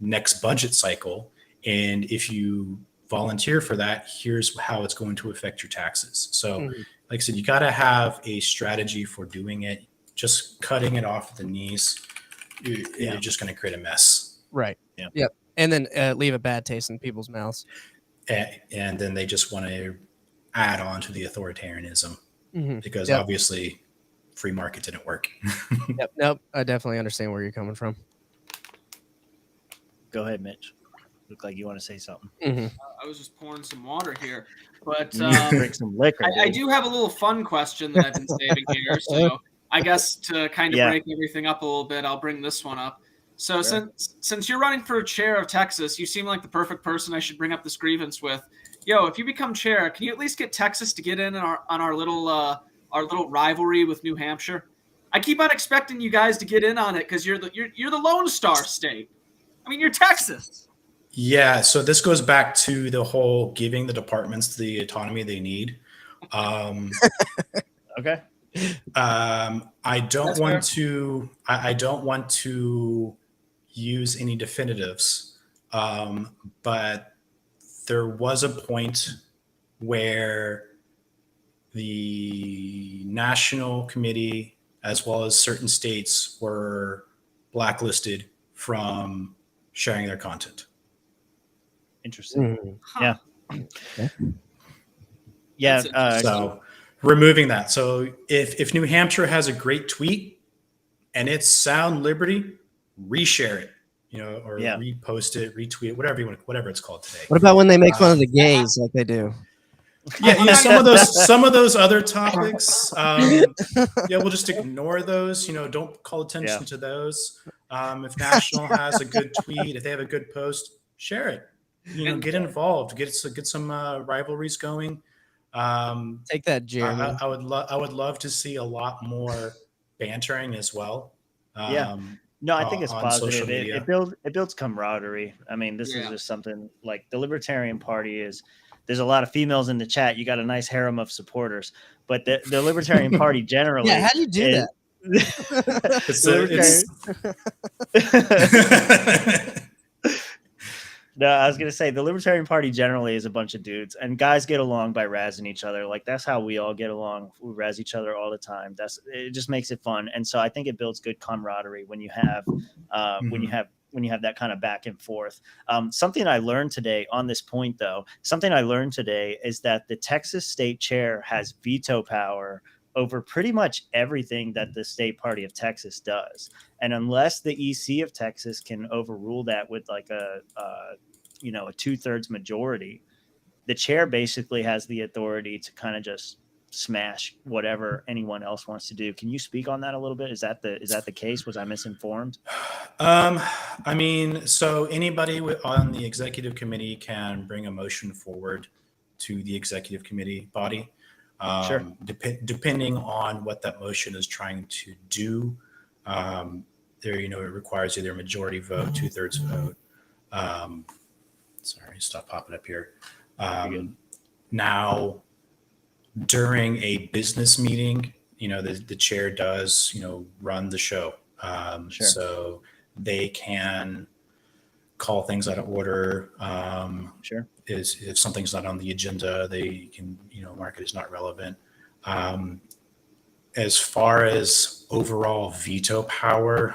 next budget cycle. And if you volunteer for that, here's how it's going to affect your taxes. So like I said, you got to have a strategy for doing it. Just cutting it off at the knees, you're just going to create a mess. Right. Yeah. Yep. And then leave a bad taste in people's mouths. And then they just want to add on to the authoritarianism because obviously free market didn't work. Yep. Nope. I definitely understand where you're coming from. Go ahead, Mitch. Look like you want to say something. I was just pouring some water here, but drink some liquor. I do have a little fun question that I've been saving here. So I guess to kind of break everything up a little bit, I'll bring this one up. So since you're running for chair of Texas, you seem like the perfect person I should bring up this grievance with. If you become chair, can you at least get Texas to get in on our little rivalry with New Hampshire? I keep on expecting you guys to get in on it because you're the Lone Star state. I mean, you're Texas. Yeah, so this goes back to the whole giving the departments the autonomy they need. Okay. I don't want to use any definitives, but there was a point where the national committee, as well as certain states, were blacklisted from sharing their content. Interesting. Yeah. Yeah. removing that. So if New Hampshire has a great tweet and it's sound liberty, reshare it, or Yeah. repost it, retweet it, whatever it's called today. What about when they make fun of the gays like they do? Yeah, some of those other topics, we'll just ignore those. Don't call attention to those. If National has a good tweet, if they have a good post, share it. Get involved, get some rivalries going. Take that, Jeremy. I would love to see a lot more bantering as well. No, I think it's positive. It builds camaraderie. I mean, this is just something like the Libertarian Party is. There's a lot of females in the chat. You got a nice harem of supporters, but the Libertarian Party generally. Yeah, how do you do that? No, I was gonna say the Libertarian Party generally is a bunch of dudes, and guys get along by razzing each other. Like that's how we all get along. We razz each other all the time. It just makes it fun, and so I think it builds good camaraderie when you have when you have that kind of back and forth. Something I learned today on this point, though, is that the Texas state chair has veto power over pretty much everything that the state party of Texas does. And unless the EC of Texas can overrule that with like a 2/3 majority, the chair basically has the authority to kind of just smash whatever anyone else wants to do. Can you speak on that a little bit? Is that the case? Was I misinformed? I mean, so anybody on the executive committee can bring a motion forward to the executive committee body. Sure. Depending on what that motion is trying to do, it requires either a majority vote, 2/3 vote. Sorry, stop popping up here. Now, during a business meeting, the chair does, run the show. Sure. So they can call things out of order. Sure. If something's not on the agenda, they can, mark it as not relevant. As far as overall veto power,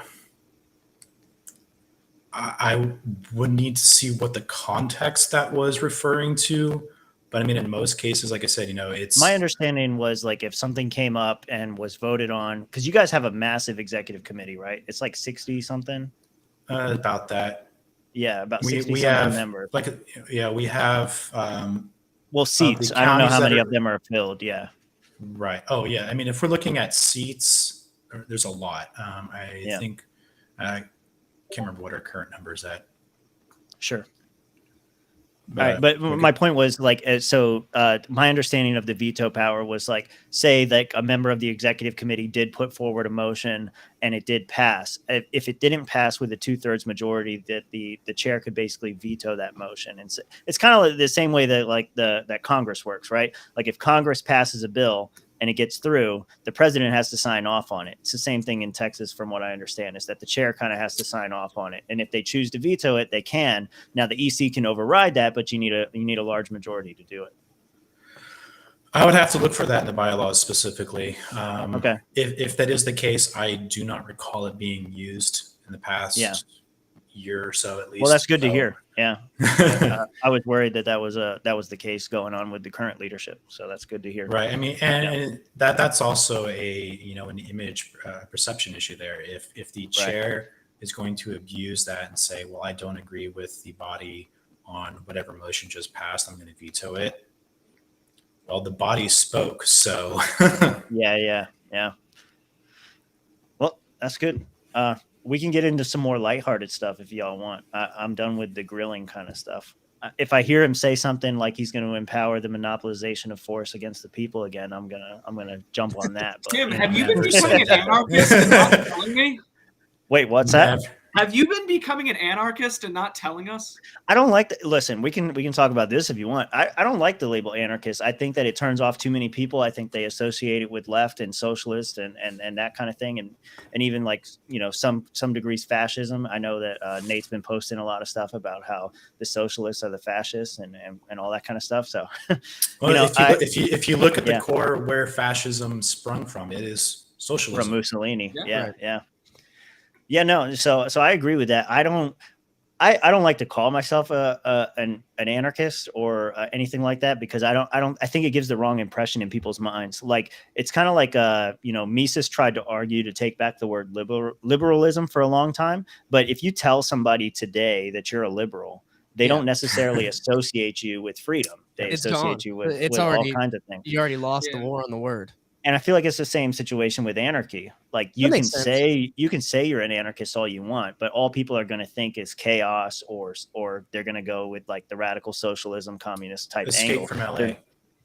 I would need to see what the context that was referring to. But I mean, in most cases, like I said, it's my understanding was like if something came up and was voted on, because you guys have a massive executive committee, right? It's like 60 something. About that. Yeah, about 60 we something have members. We have seats. I don't know how many of them are filled. Yeah. Right. Oh yeah. I mean, if we're looking at seats, there's a lot. I think I can't remember what our current number is at. Sure. All right, but my point was my understanding of the veto power was like, say like a member of the executive committee did put forward a motion and it did pass. If it didn't pass with a 2/3 majority, that the chair could basically veto that motion. And so it's kind of like the same way that that Congress works, right? Like if Congress passes a bill and it gets through, the president has to sign off on it. It's the same thing in Texas, from what I understand, is that the chair kind of has to sign off on it. And if they choose to veto it, they can. Now the EC can override that, but you need a large majority to do it. I would have to look for that in the bylaws specifically. Okay. If that is the case, I do not recall it being used in the past year or so, at least. Well, that's good to hear. Yeah. I was worried that was the case going on with the current leadership. So that's good to hear. Right. I mean, and that's also an image perception issue there. If the chair is going to abuse that and say, well, I don't agree with the body on whatever motion just passed, I'm going to veto it. Well, the body spoke. So yeah. Well, that's good. We can get into some more lighthearted stuff if y'all want. I'm done with the grilling kind of stuff. If I hear him say something like he's going to empower the monopolization of force against the people again, I'm gonna jump on that. But, Tim, have you been becoming an anarchist and not telling me? Wait, what's that? Have you been becoming an anarchist and not telling us? I don't like listen, we can talk about this if you want. I don't like the label anarchist. I think that it turns off too many people. I think they associate it with left and socialist and that kind of thing. And even like, some degrees fascism. I know that Nate's been posting a lot of stuff about how the socialists are the fascists and all that kind of stuff. So, well, if you look at the core where fascism sprung from, it is socialism. From Mussolini. Yeah. Yeah. Yeah, no. So I agree with that. I don't like to call myself an anarchist or anything like that, because I think it gives the wrong impression in people's minds. Like, it's kind of like Mises tried to argue to take back the word liberalism for a long time, but if you tell somebody today that you're a liberal, they don't necessarily associate you with freedom. They It's associate gone. you with It's all already, kinds of things. you already lost the Yeah. war on the word. And I feel like it's the same situation with anarchy. Like, you can say you're an anarchist all you want, but all people are going to think is chaos, or they're going to go with like the radical socialism, communist type Escape angle. from LA.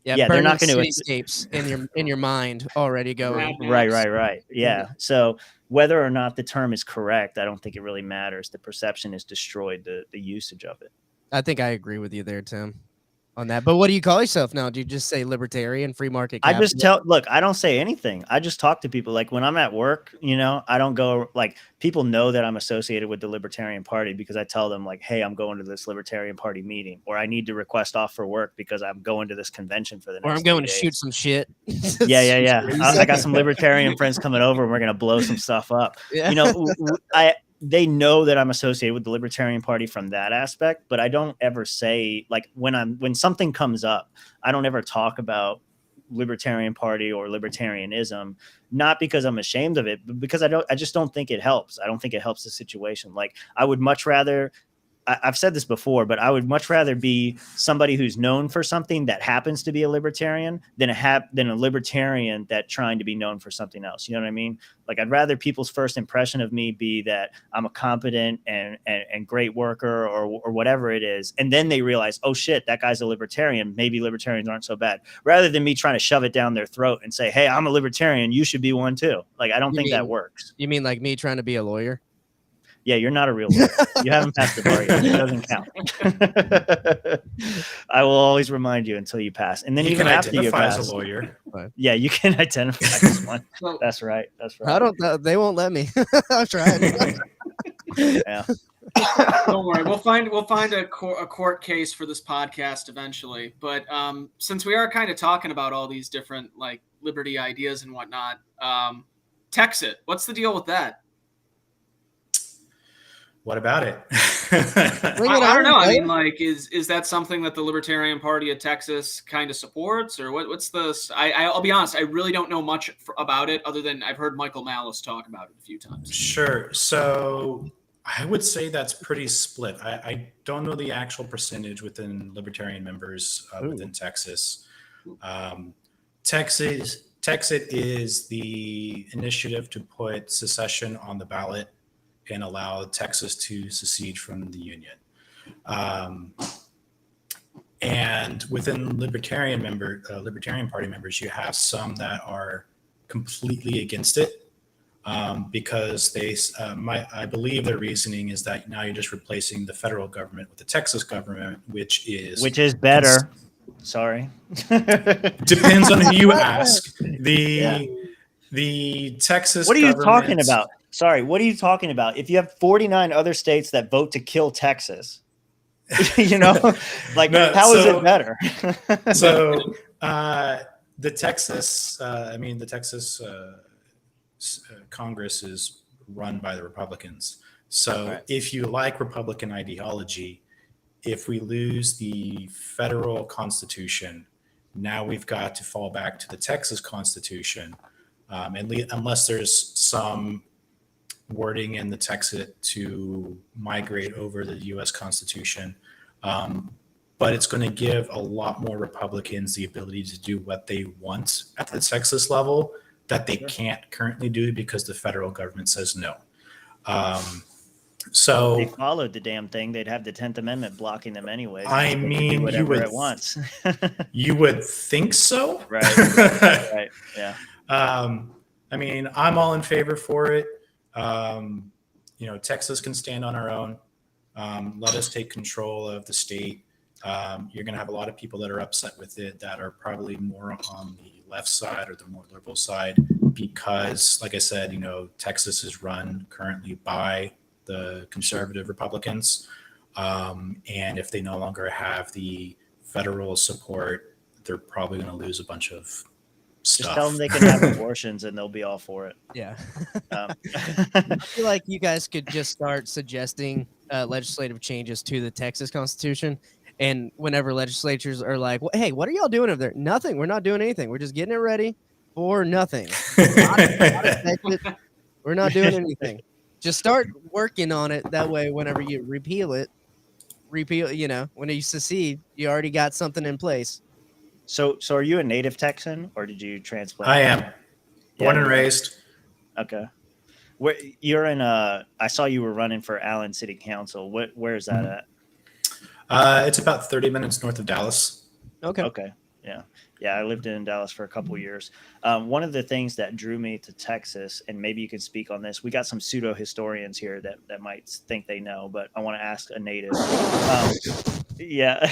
They're not going to cityscapes in your mind already going. Right. Yeah. So whether or not the term is correct, I don't think it really matters. The perception is destroyed, the usage of it. I think I agree with you there, Tim, on that. But what do you call yourself now? Do you just say libertarian, free market I capitalist? just look, I don't say anything. I just talk to people. Like, when I'm at work, I don't go, like, people know that I'm associated with the Libertarian Party because I tell them, like, hey, I'm going to this Libertarian Party meeting, or I need to request off for work because I'm going to this convention for the next Or I'm going to shoot some shit. Yeah. I got some libertarian friends coming over and we're going to blow some stuff up. Yeah. They know that I'm associated with the Libertarian Party from that aspect, but I don't ever say, like, when something comes up, I don't ever talk about Libertarian Party or libertarianism, not because I'm ashamed of it, but because I just don't think it helps. I don't think it helps the situation. Like, I would much rather, I've said this before, but I would much rather be somebody who's known for something that happens to be a libertarian than a libertarian that trying to be known for something else. You know what I mean? Like, I'd rather people's first impression of me be that I'm a competent and great worker or whatever it is. And then they realize, oh shit, that guy's a libertarian. Maybe libertarians aren't so bad, rather than me trying to shove it down their throat and say, hey, I'm a libertarian, you should be one too. Like, I don't think that works. You mean like me trying to be a lawyer? Yeah, you're not a real lawyer. You haven't passed the bar yet. It doesn't count. I will always remind you until you pass. And then you even can after you identify pass, as a lawyer. Yeah, you can identify as one. That's right. I don't know. They won't let me. I'm trying. Yeah. Don't worry. We'll find a court case for this podcast eventually. But since we are kind of talking about all these different, like, liberty ideas and whatnot, Texit, what's the deal with that? What about it? I don't know. I mean, like, is that something that the Libertarian Party of Texas kind of supports, or what's the? I'll be honest. I really don't know much about it, other than I've heard Michael Malice talk about it a few times. Sure. So I would say that's pretty split. I don't know the actual percentage within libertarian members within Texas. Texit is the initiative to put secession on the ballot and allow Texas to secede from the Union. And within Libertarian Party members, you have some that are completely against it because I believe their reasoning is that now you're just replacing the federal government with the Texas government, which is better. Sorry. Depends on who you ask. The Texas. What are you talking about? Sorry, what are you talking about? If you have 49 other states that vote to kill Texas, like, how is it better? So the Texas, Congress is run by the Republicans. So if you like Republican ideology, if we lose the federal constitution, now we've got to fall back to the Texas constitution, unless there's some wording in the Texas to migrate over the U.S. Constitution. But it's going to give a lot more Republicans the ability to do what they want at the Texas level that they can't currently do because the federal government says no. So they followed the damn thing. They'd have the 10th Amendment blocking them anyway. I mean, you would it wants. You would think so, right? Yeah. I mean, I'm all in favor for it. Texas can stand on our own. Let us take control of the state. You're going to have a lot of people that are upset with it that are probably more on the left side or the more liberal side because, like I said, Texas is run currently by the conservative Republicans. And if they no longer have the federal support, they're probably going to lose a bunch of Just stuff. tell them they can have abortions and they'll be all for it. Yeah. Um, I feel like you guys could just start suggesting legislative changes to the Texas Constitution. And whenever legislatures are like, well, hey, what are y'all doing over there? Nothing. We're not doing anything. We're just getting it ready for nothing. Not affected. We're not doing anything. Just start working on it. That way, whenever you repeal, when you secede, you already got something in place. so are you a native Texan or did you transplant? I am born and you're- raised. Okay. Where you're in I saw you were running for Allen City Council. Where is that at? It's about 30 minutes north of Dallas. Okay. Okay. Yeah. I lived in Dallas for a couple of years. One of the things that drew me to Texas, and maybe you can speak on this, we got some pseudo historians here that might think they know, but I want to ask a native. Yeah.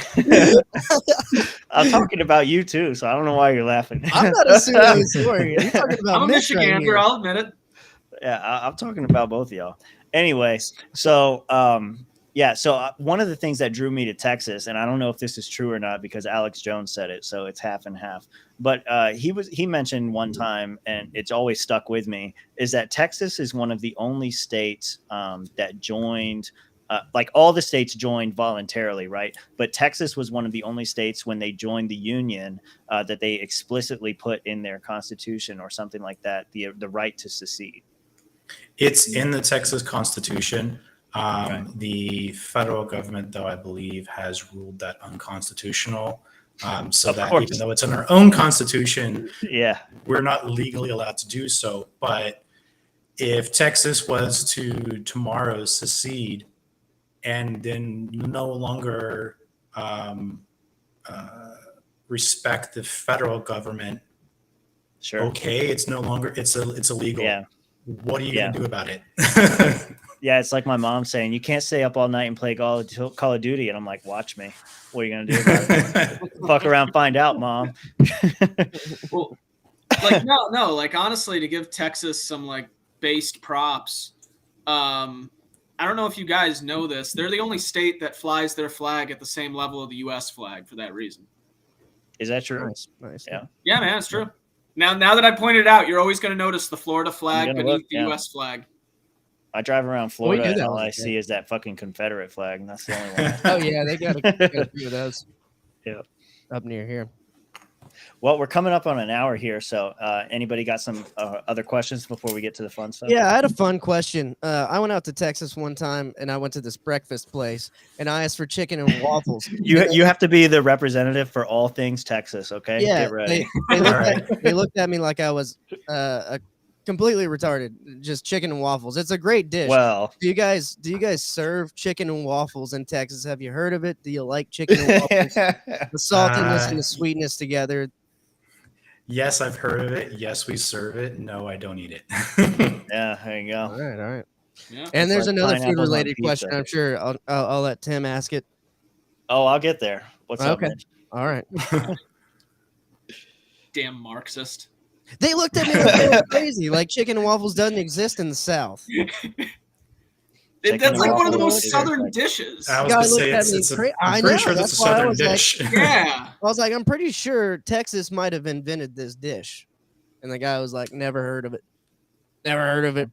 I'm talking about you too, so I don't know why you're laughing. I'm not a pseudo historian. You're talking about I'm a Mitch right Michigander, here. I'll admit it. Yeah, I'm talking about both of y'all. Anyway, so one of the things that drew me to Texas, and I don't know if this is true or not because Alex Jones said it, so it's half and half. But he mentioned one time, and it's always stuck with me, is that Texas is one of the only states that joined. Like all the states joined voluntarily, right? But Texas was one of the only states when they joined the Union that they explicitly put in their constitution or something like that, the right to secede. It's in the Texas Constitution. Okay. The federal government, though, I believe, has ruled that unconstitutional. So Of that course. even though it's in our own constitution, Yeah. we're not legally allowed to do so. But if Texas was to tomorrow secede and then no longer respect the federal government, Sure. okay, it's no longer it's illegal. Yeah. What are you Yeah. gonna do about it? Yeah, it's like my mom saying, you can't stay up all night and play Call of Duty. And I'm like, watch me. What are you going to do about it? Fuck around, find out, Mom. Well, like no, like honestly, to give Texas some like based props, I don't know if you guys know this. They're the only state that flies their flag at the same level of the U.S. flag for that reason. Is that true? Nice. Yeah. Yeah, man, it's true. Now that I pointed it out, you're always going to notice the Florida flag gonna beneath look, the yeah. U.S. flag. I drive around Florida do and that all all I the see is that fucking Confederate flag. And that's the only one. Oh yeah, they got a few of those. Yeah. Up near here. Well, we're coming up on an hour here. So anybody got some other questions before we get to the fun stuff? Yeah, I had a fun question. I went out to Texas one time and I went to this breakfast place and I asked for chicken and waffles. You have to be the representative for all things Texas, okay? Yeah, Get ready. they looked at me like I was completely retarded. Just chicken and waffles. It's a great dish. Well, Do you guys serve chicken and waffles in Texas? Have you heard of it? Do you like chicken and waffles? The saltiness and the sweetness together. Yes, I've heard of it. Yes, we serve it. No, I don't eat it. yeah, there you go. All right. Yeah. And there's like another pineapples on food-related pizza. question. I'm sure I'll let Tim ask it. Oh, I'll get there. What's up, Okay. Mitch? All right. Damn Marxist. They looked at me like they were crazy. Like chicken and waffles doesn't exist in the South. Chicken That's like and one of the waffles most is southern like- dishes. I was Guy gonna looked say at it's, me it's a, cra- I I'm pretty know, sure that's a that's why I southern was like- dish. Yeah. I was like, I'm pretty sure Texas might have invented this dish. And the guy was like, never heard of it. Never heard of it.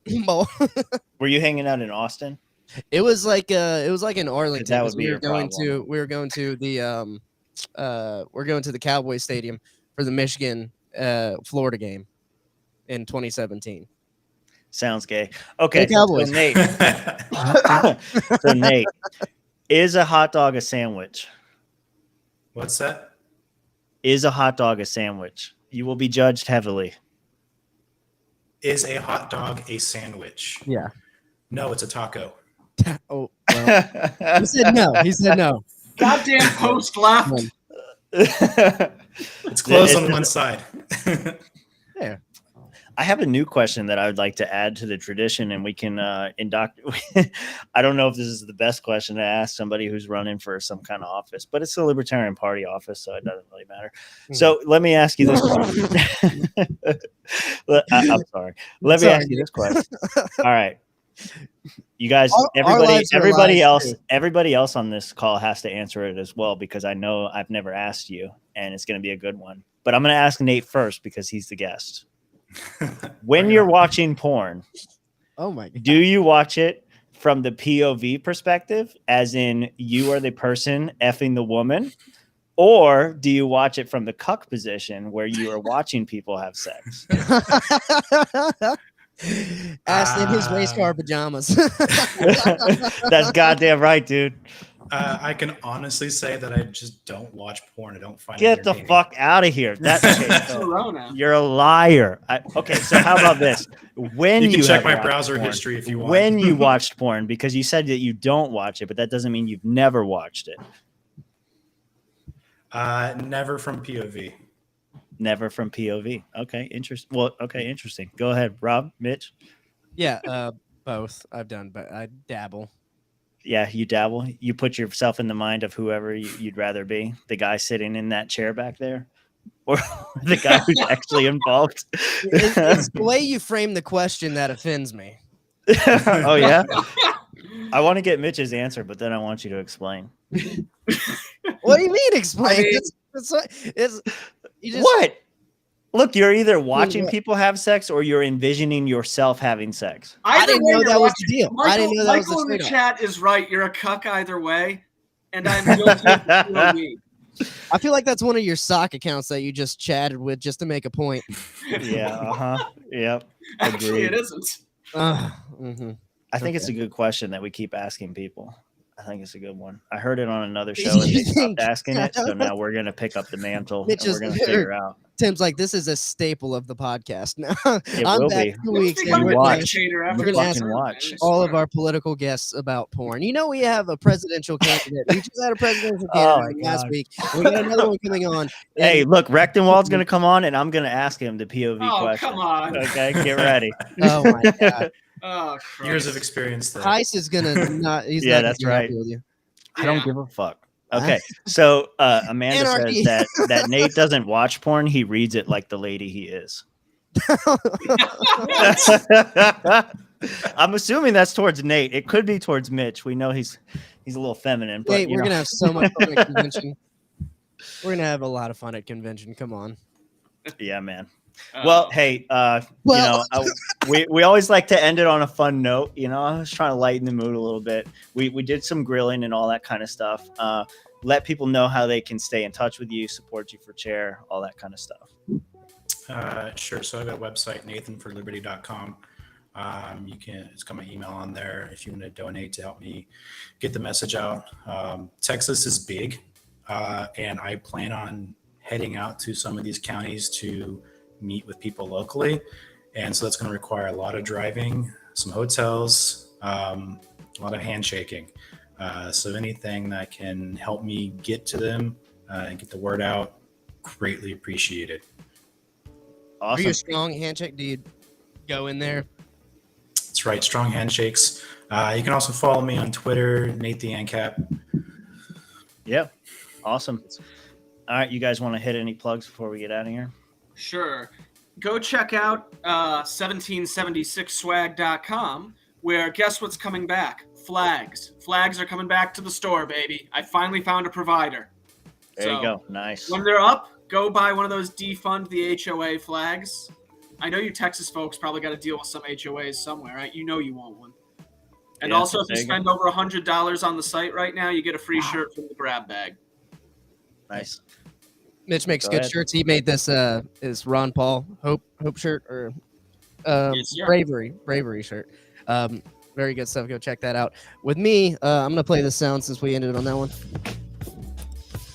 Were you hanging out in Austin? It was like in Arlington. That would 'cause be your problem. we were going to the Cowboys Stadium for the Michigan Florida game in 2017. Sounds gay. Okay, Go Cowboys. so Nate. So Nate, is a hot dog a sandwich? What's that? Is a hot dog a sandwich? You will be judged heavily. Is a hot dog a sandwich? Yeah. No, it's a taco. Oh, well, he said no. He said no. Goddamn post left. It's closed on one side. Yeah. I have a new question that I would like to add to the tradition, and we can I don't know if this is the best question to ask somebody who's running for some kind of office, but it's the Libertarian Party office, so it doesn't really matter. So let me ask you this question. I'm sorry. Let me ask you this question. All right. You guys, Our lives are lies, too. everybody else on this call has to answer it as well, because I know I've never asked you, and it's going to be a good one. but I'm going to ask Nate first because he's the guest. When you're watching porn, Oh my god. do you watch it from the POV perspective, as in you are the person effing the woman, or do you watch it from the cuck position where you are watching people have sex? Ass in his race car pajamas. That's goddamn right, dude. I can honestly say that I just don't watch porn. I don't find it Get the entertaining. fuck out of here. That's okay, so Corona. you're a liar. Okay, so how about this? When You can check have my watched browser porn, history if you want. when you watched porn, because you said that you don't watch it, but that doesn't mean you've never watched it. Never from POV. Never from POV. Okay, interesting. Well, okay, interesting. Go ahead, Rob, Mitch. Yeah, both I've done, but I dabble. Yeah, you dabble. You put yourself in the mind of whoever you'd rather be. The guy sitting in that chair back there, or the guy who's actually involved. It's the way you frame the question that offends me. Oh yeah. I want to get Mitch's answer, but then I want you to explain. What do you mean explain? I mean- It's you just What? Look, you're either watching what? people have sex or you're envisioning yourself having sex. I Either didn't way, know you're that was watching- the deal. Michael, I didn't know that was Michael in the the straight up. chat is right. You're a cuck either way, and I'm guilty of the POV. I feel like that's one of your sock accounts that you just chatted with just to make a point. Yeah, Yep. Actually, Agreed. it isn't. Mhm. I think it's a Okay. good question that we keep asking people. I think it's a good one. I heard it on another show and they stopped asking it, so now we're gonna pick up the mantle Mitch and we're is- gonna figure out. Tim's like, this is a staple of the podcast now. It I'm will back be. 2 It's weeks and becoming we're a watch. dictator We're after gonna this ask sermon, watch I all of swear. our political guests about porn. You know, we have a presidential candidate. We just had a presidential Oh, candidate my last God. week. We got another one coming on. Hey, And- look, Rechtenwald's gonna come on and I'm gonna ask him the POV Oh, question. come on. Okay, get ready. oh my god, Oh, Christ. Years of experience there. Heist is gonna not. He's Yeah, not gonna that's be happy right. with you. I don't Yeah. give a fuck. Okay, so Amanda Anarchy. says that Nate doesn't watch porn; he reads it like the lady he is. I'm assuming that's towards Nate. It could be towards Mitch. We know he's a little feminine, but Wait, you we're know. gonna have so much fun at convention. We're gonna have a lot of fun at convention. Come on. Yeah, man. Oh. Well, hey, Well- we always like to end it on a fun note. You know, I was trying to lighten the mood a little bit. We did some grilling and all that kind of stuff. Let people know how they can stay in touch with you, support you for chair, all that kind of stuff. Sure. So I got a website, nathanforliberty.com. It's got my email on there if you want to donate to help me get the message out. Texas is big, and I plan on heading out to some of these counties to meet with people locally. And so that's going to require a lot of driving, some hotels, a lot of handshaking. So anything that can help me get to them and get the word out, greatly appreciated. Are you Awesome. a strong handshake? Do you go in there? That's right, strong handshakes. You can also follow me on Twitter, Nate the ANCAP. Yeah. Awesome. All right, you guys want to hit any plugs before we get out of here? Sure. Go check out 1776swag.com, where guess what's coming back? Flags. Flags are coming back to the store, baby. I finally found a provider. There you So, go. Nice. When they're up, go buy one of those defund the HOA flags. I know you Texas folks probably got to deal with some HOAs somewhere, right? You know you want one. And Yeah, also, if you there you go. spend over $100 on the site right now, you get a free shirt from the grab bag. Nice. Mitch makes Go good ahead. shirts. He made this is Ron Paul Hope shirt or Yes, sir. bravery shirt. Very good stuff. Go check that out. With me, I'm gonna play this sound since we ended on that one.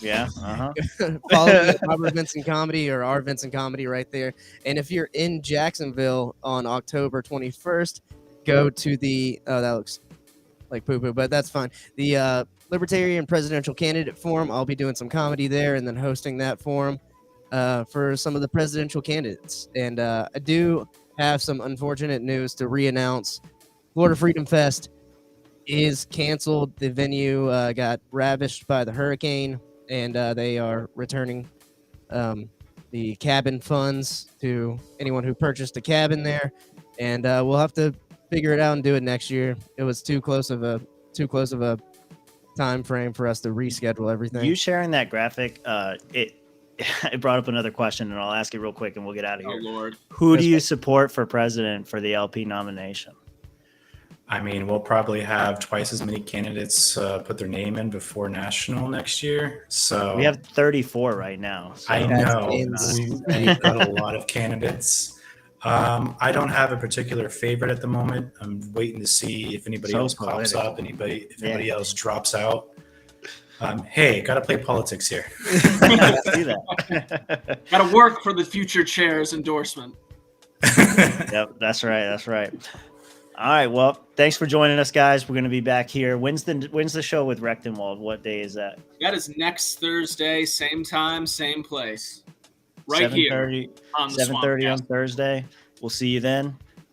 Yeah. Uh-huh. Follow me at Robert Vincent Comedy or R Vincent Comedy right there. And if you're in Jacksonville on October 21st, go to the that looks like poo poo, but that's fine. The Libertarian Presidential Candidate Forum. I'll be doing some comedy there and then hosting that forum for some of the presidential candidates. And I do have some unfortunate news to re-announce. Florida Freedom Fest is canceled. The venue got ravished by the hurricane, and they are returning the cabin funds to anyone who purchased a cabin there. And we'll have to figure it out and do it next year. It was too close of a time frame for us to reschedule everything. You sharing that graphic, it brought up another question, and I'll ask it real quick, and we'll get out of Oh here. Lord. Who do you support for president for the LP nomination? I mean, we'll probably have twice as many candidates put their name in before national next year. So We have 34 right now. So. I That's know we've got a lot of candidates. I don't have a particular favorite at the moment. I'm waiting to see if anybody else pops up, if anybody else drops out. Hey, got to play politics here. I see that. Got to work for the future chair's endorsement. Yep, that's right. That's right. All right. Well, thanks for joining us, guys. We're going to be back here. When's the show with Rechtenwald? What day is that? That is next Thursday, same time, same place. Right here on the 7:30 on Swampcast. Thursday. We'll see you then.